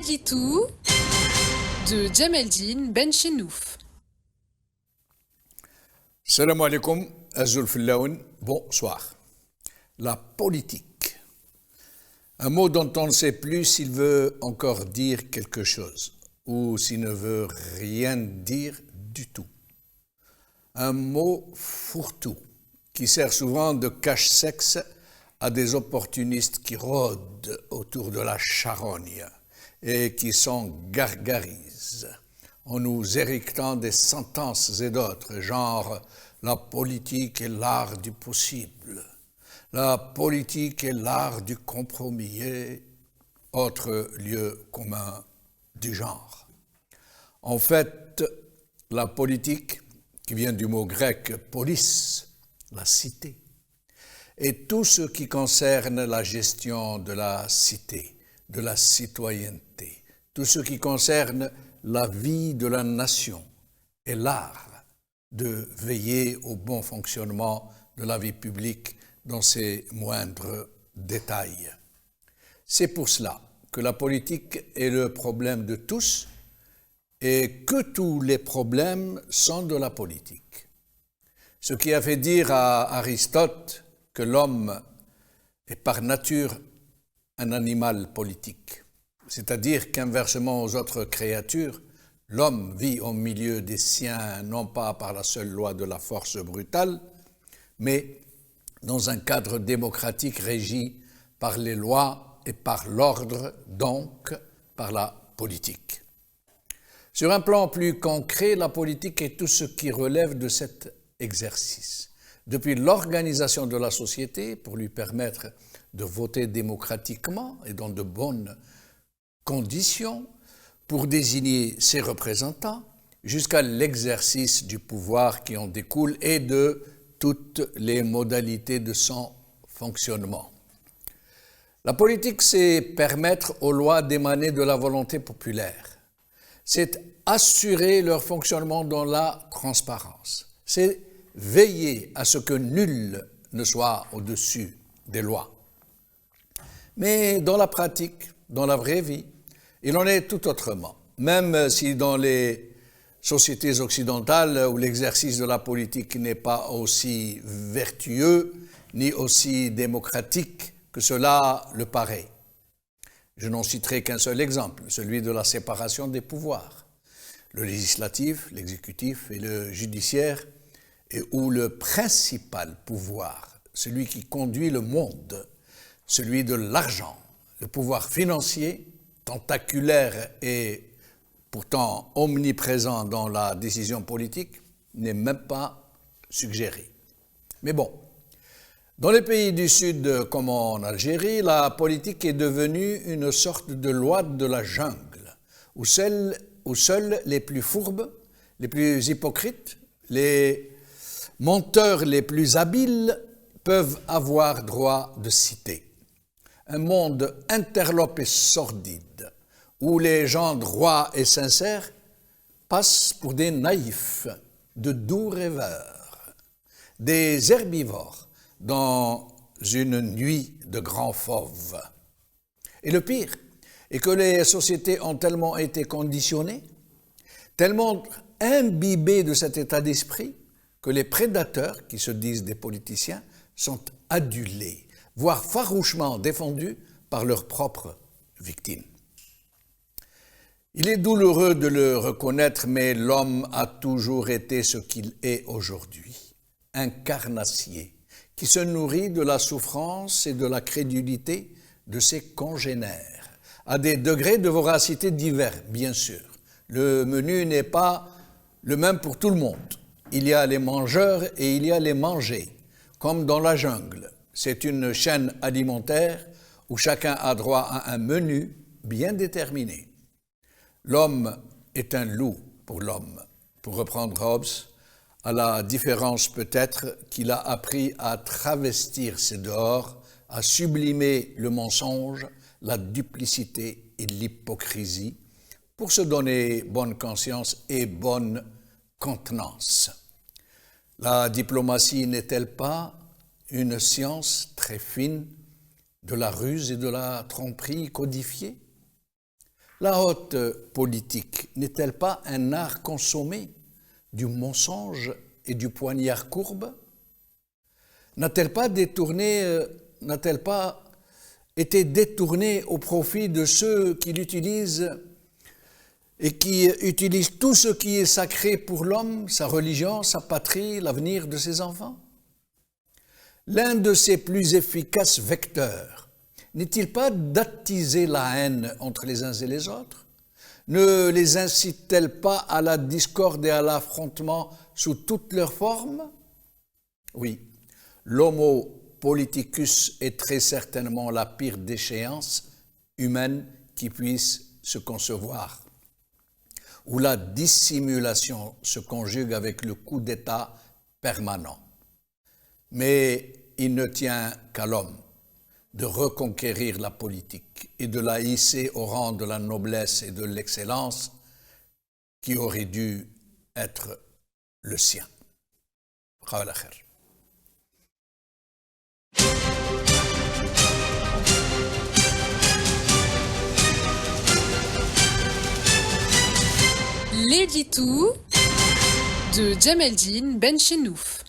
Medlitou de Djemeldine Benchenouf. Salam alaikum, Azul Fillaoun, bonsoir. La politique. Un mot dont on ne sait plus s'il veut encore dire quelque chose ou s'il ne veut rien dire du tout. Un mot fourre-tout qui sert souvent de cache-sexe à des opportunistes qui rôdent autour de la charogne et qui s'en gargarisent en nous éructant des sentences et d'autres, genre « la politique est l'art du possible », « la politique est l'art du compromis » et autres lieux communs du genre. En fait, la politique, qui vient du mot grec « polis », la cité, et tout ce qui concerne la gestion de la cité, de la citoyenneté, tout ce qui concerne la vie de la nation et l'art de veiller au bon fonctionnement de la vie publique dans ses moindres détails. C'est pour cela que la politique est le problème de tous et que tous les problèmes sont de la politique. Ce qui a fait dire à Aristote que l'homme est par nature un animal politique, c'est-à-dire qu'inversement aux autres créatures, l'homme vit au milieu des siens non pas par la seule loi de la force brutale, mais dans un cadre démocratique régi par les lois et par l'ordre, donc par la politique. Sur un plan plus concret, la politique est tout ce qui relève de cet exercice. Depuis l'organisation de la société pour lui permettre de voter démocratiquement et dans de bonnes conditions pour désigner ses représentants, jusqu'à l'exercice du pouvoir qui en découle et de toutes les modalités de son fonctionnement. La politique, c'est permettre aux lois d'émaner de la volonté populaire. C'est assurer leur fonctionnement dans la transparence. C'est veiller à ce que nul ne soit au-dessus des lois. Mais dans la pratique, dans la vraie vie, il en est tout autrement. Même si dans les sociétés occidentales où l'exercice de la politique n'est pas aussi vertueux ni aussi démocratique que cela le paraît. Je n'en citerai qu'un seul exemple, celui de la séparation des pouvoirs. Le législatif, l'exécutif et le judiciaire, et où le principal pouvoir, celui qui conduit le monde, celui de l'argent, le pouvoir financier, tentaculaire et pourtant omniprésent dans la décision politique, n'est même pas suggéré. Mais bon, dans les pays du Sud comme en Algérie, la politique est devenue une sorte de loi de la jungle, où seuls les plus fourbes, les plus hypocrites, les menteurs les plus habiles peuvent avoir droit de citer. Un monde interlope et sordide, où les gens droits et sincères passent pour des naïfs, de doux rêveurs, des herbivores dans une nuit de grands fauves. Et le pire est que les sociétés ont tellement été conditionnées, tellement imbibées de cet état d'esprit, que les prédateurs, qui se disent des politiciens, sont adulés, voire farouchement défendus par leurs propres victimes. Il est douloureux de le reconnaître, mais l'homme a toujours été ce qu'il est aujourd'hui, un carnassier qui se nourrit de la souffrance et de la crédulité de ses congénères, à des degrés de voracité divers, bien sûr. Le menu n'est pas le même pour tout le monde. Il y a les mangeurs et il y a les mangés, comme dans la jungle. C'est une chaîne alimentaire où chacun a droit à un menu bien déterminé. L'homme est un loup pour l'homme, pour reprendre Hobbes, à la différence peut-être qu'il a appris à travestir ses dehors, à sublimer le mensonge, la duplicité et l'hypocrisie, pour se donner bonne conscience et bonne contenance. La diplomatie n'est-elle pas une science très fine de la ruse et de la tromperie codifiée? La haute politique n'est-elle pas un art consommé du mensonge et du poignard courbe? N'a-t-elle pas été détournée au profit de ceux qui l'utilisent et qui utilisent tout ce qui est sacré pour l'homme, sa religion, sa patrie, l'avenir de ses enfants? L'un de ses plus efficaces vecteurs n'est-il pas d'attiser la haine entre les uns et les autres? Ne les incite-t-elle pas à la discorde et à l'affrontement sous toutes leurs formes? Oui, l'homo politicus est très certainement la pire déchéance humaine qui puisse se concevoir, où la dissimulation se conjugue avec le coup d'État permanent. Mais il ne tient qu'à l'homme de reconquérir la politique et de la hisser au rang de la noblesse et de l'excellence qui aurait dû être le sien. Khawal khair. L'édito de Djemeldine Benchenouf.